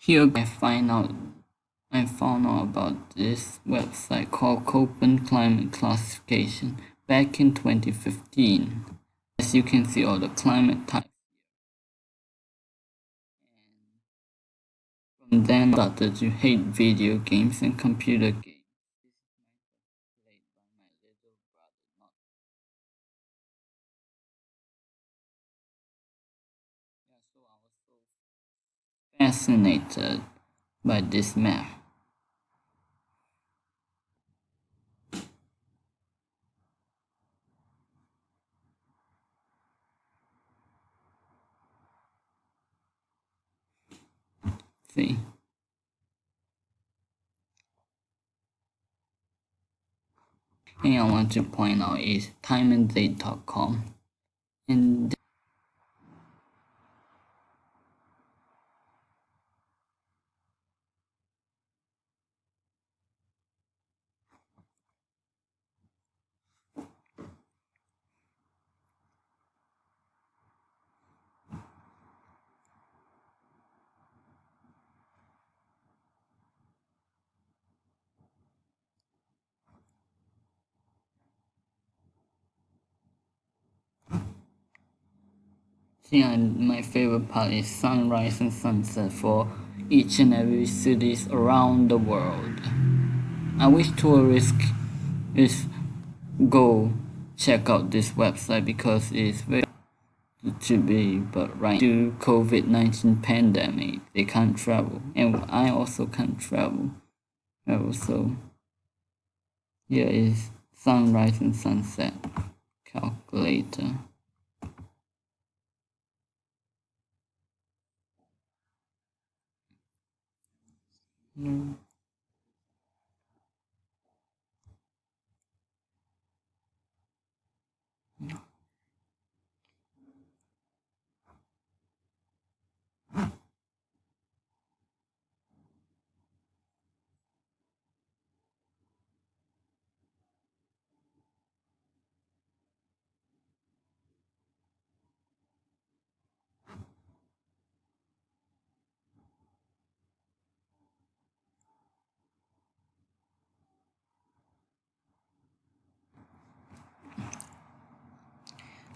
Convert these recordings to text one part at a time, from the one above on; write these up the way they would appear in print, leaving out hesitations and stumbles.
Here I found out about this website called Köppen Climate Classification back in 2015. As you can see, all the climate types. From then I started to hate video games and computer games. Played by my little brother. So I was so fascinated by this map. See? And I want to point out is timeanddate.com. And yeah, my favorite part is sunrise and sunset for each and every cities around the world. I wish tourists go check out this website because it's very to be, but right due to COVID-19 pandemic, they can't travel, and I also can't travel. So here is sunrise and sunset calculator.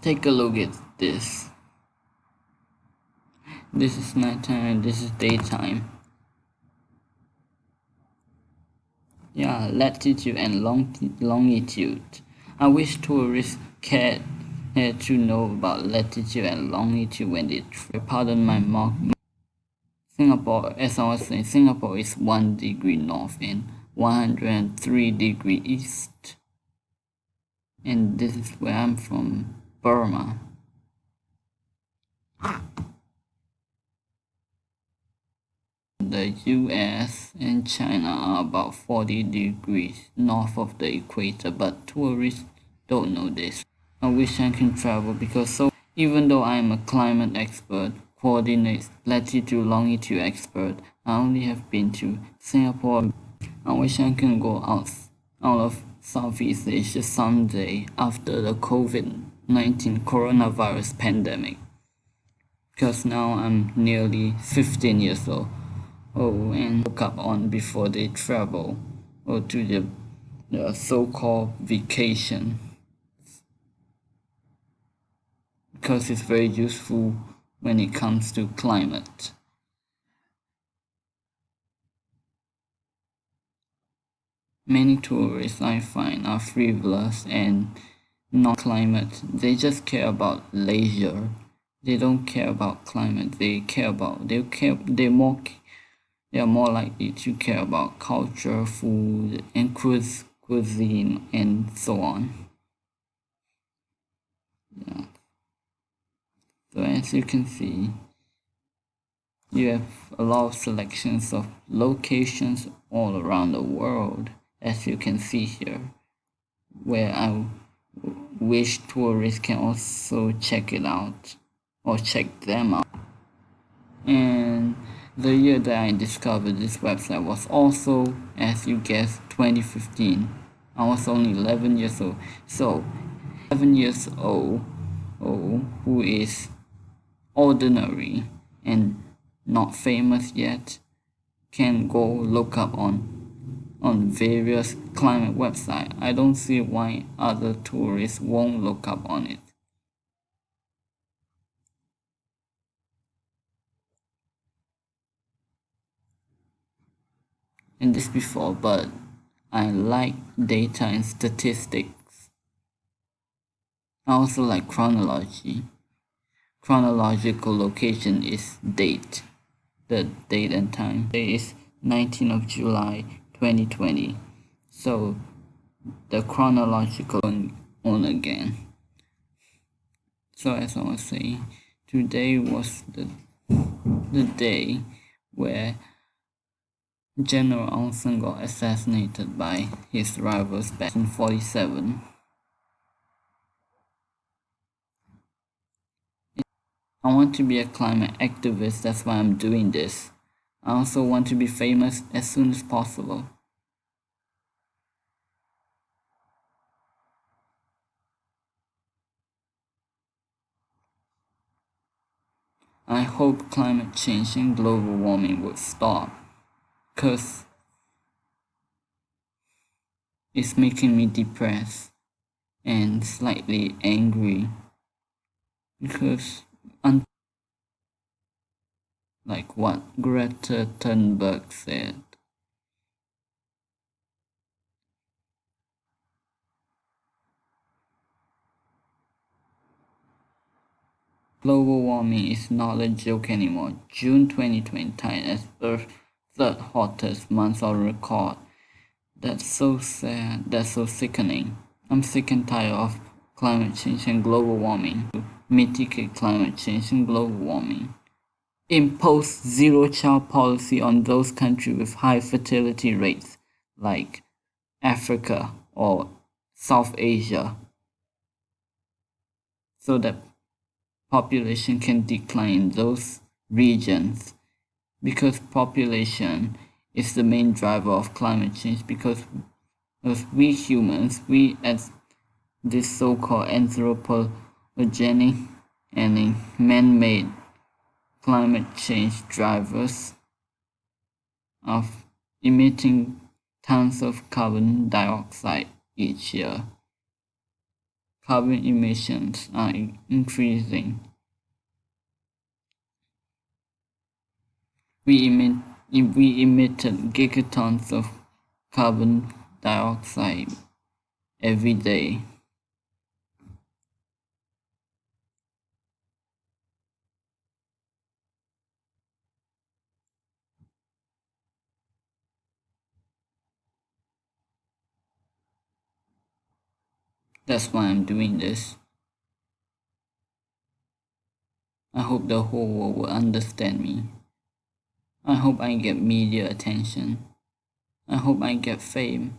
Take a look at this. This is nighttime and this is daytime. Yeah, latitude and longitude. I wish tourists cared to know about latitude and longitude when they pardon my mark. Singapore, as I was saying, Singapore is 1 degree north and 103 degree east. And this is where I'm from, Burma. The US and China are about 40 degrees north of the equator, but tourists don't know this. I wish I can travel because even though I am a climate expert, coordinates, latitude, longitude expert, I only have been to Singapore. I wish I can go out of Southeast Asia someday after the COVID-19 coronavirus pandemic. Because now I'm nearly 15 years old. And look up on before they travel or to the so-called vacation. Because it's very useful when it comes to climate. Many tourists I find are frivolous and not climate. They just care about leisure. They don't care about climate. They are more likely to care about culture, food, and cuisine, and so on. Yeah. So as you can see, you have a lot of selections of locations all around the world, as you can see here, where I wish tourists can also check it out or check them out. And the year that I discovered this website was also, as you guessed, 2015. I was only 11 years old. So, 11 years old, who is ordinary and not famous yet, can go look up on various climate websites. I don't see why other tourists won't look up on it. And this before, but I like data and statistics. I also like chronology. Chronological location is date, the date and time. Today is 19th of July 2020. So the chronological on again. So as I was saying, today was the day where General Aung San got assassinated by his rivals back in 1947. I want to be a climate activist, that's why I'm doing this. I also want to be famous as soon as possible. I hope climate change and global warming will stop, because it's making me depressed and slightly angry, because like what Greta Thunberg said, global warming is not a joke anymore. June 2020 tied as Earth's third hottest month on record. That's so sad, that's so sickening. I'm sick and tired of climate change and global warming. To mitigate climate change and global warming, impose zero-child policy on those countries with high fertility rates like Africa or South Asia, so that population can decline in those regions, because population is the main driver of climate change, because we humans, we as this so-called anthropogenic and man-made climate change drivers of emitting tons of carbon dioxide each year. Carbon emissions are increasing. We emitted gigatons of carbon dioxide every day. That's why I'm doing this. I hope the whole world will understand me. I hope I get media attention. I hope I get fame.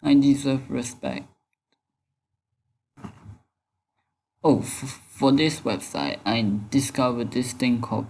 I deserve respect. Oh, for this website, I discovered this thing called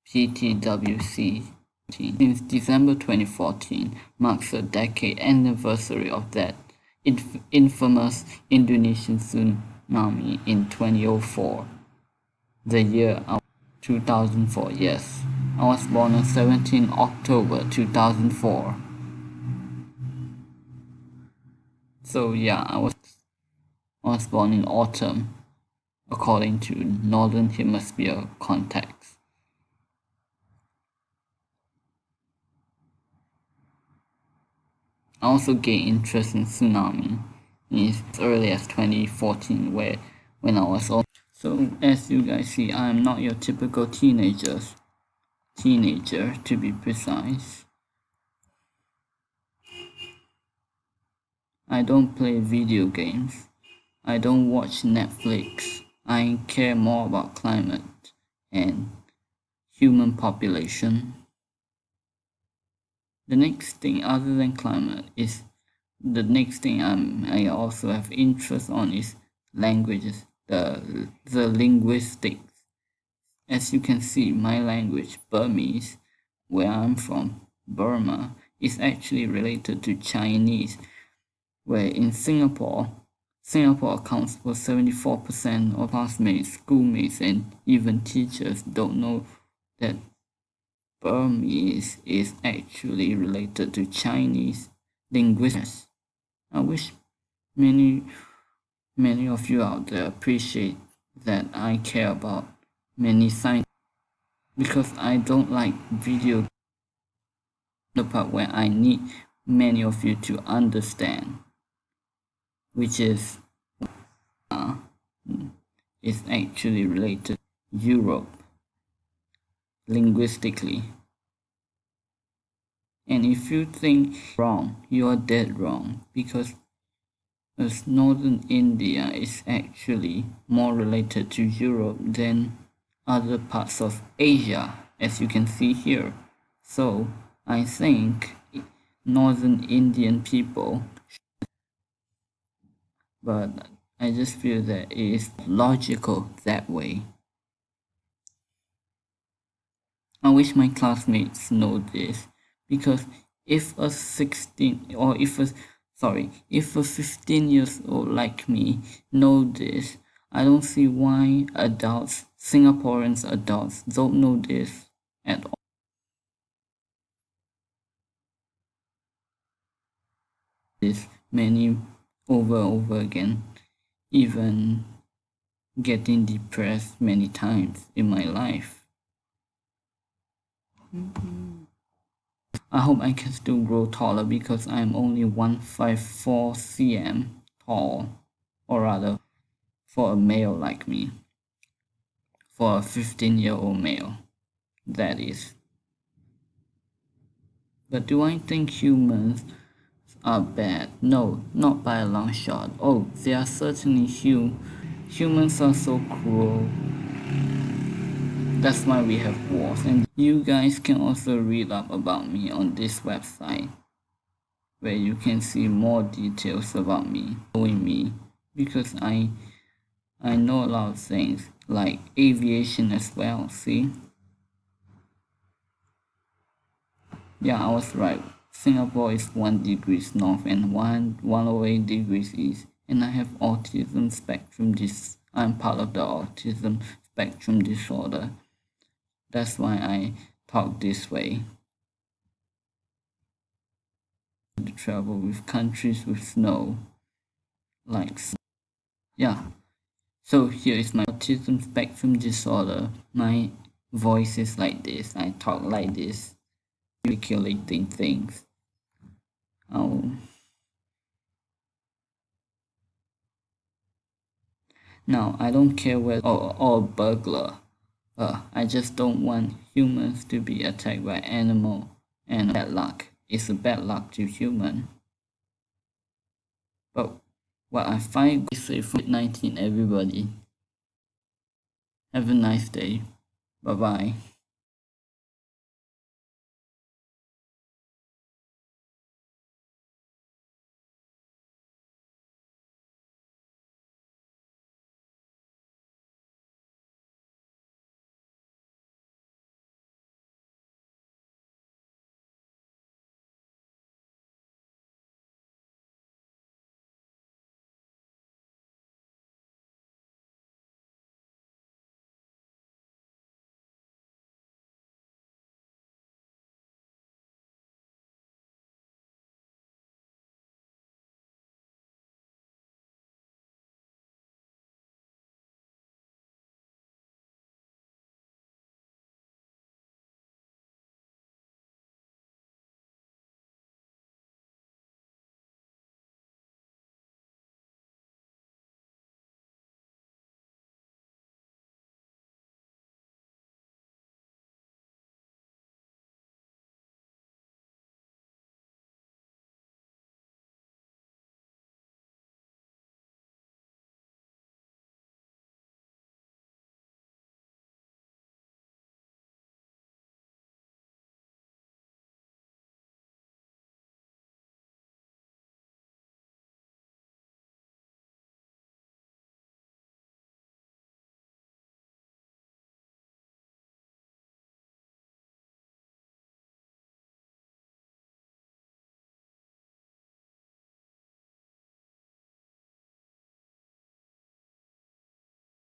PTWC. Since December 2014 marks the decade anniversary of that infamous Indonesian tsunami in 2004. The year 2004, yes. I was born on 17 October 2004. So yeah, I was born in autumn, according to Northern Hemisphere context. I also gained interest in tsunami as early as 2014, when I was old. So as you guys see, I am not your typical teenager to be precise. I don't play video games. I don't watch Netflix. I care more about climate and human population. The next thing other than climate is the next thing I also have interest on is languages, the linguistics. As you can see, my language, Burmese, where I'm from, Burma, is actually related to Chinese, where in Singapore accounts for 74% of classmates, schoolmates, and even teachers don't know that Burmese is actually related to Chinese linguistics. I wish many of you out there appreciate that I care about many science, because I don't like video the part where I need many of you to understand, which is actually related to Europe linguistically. And if you think wrong, you are dead wrong, because northern India is actually more related to Europe than other parts of Asia, as you can see here. So I think northern Indian people, but I just feel that it is logical that way. I wish my classmates know this, because if a 15 years old like me know this, I don't see why Singaporeans adults don't know this at all. This many over again, even getting depressed many times in my life. I hope I can still grow taller, because I'm only 154 cm tall, or rather for a male like me, for a 15-year-old male, that is. But do I think humans are bad? No, not by a long shot. Oh, they are certainly humans are so cruel. That's why we have wars. And you guys can also read up about me on this website, where you can see more details about me, knowing me, because I know a lot of things, like aviation as well. See? Yeah, I was right. Singapore is 1 degrees north and 108 degrees east, and I have autism spectrum I'm part of the autism spectrum disorder. That's why I talk this way. To travel with countries with snow, yeah. So here is my autism spectrum disorder. My voice is like this. I talk like this, articulating things. Now, I don't care whether or burglar. I just don't want humans to be attacked by animal, and bad luck. It's a bad luck to human. But what I find is safe from COVID-19, everybody. Have a nice day. Bye bye.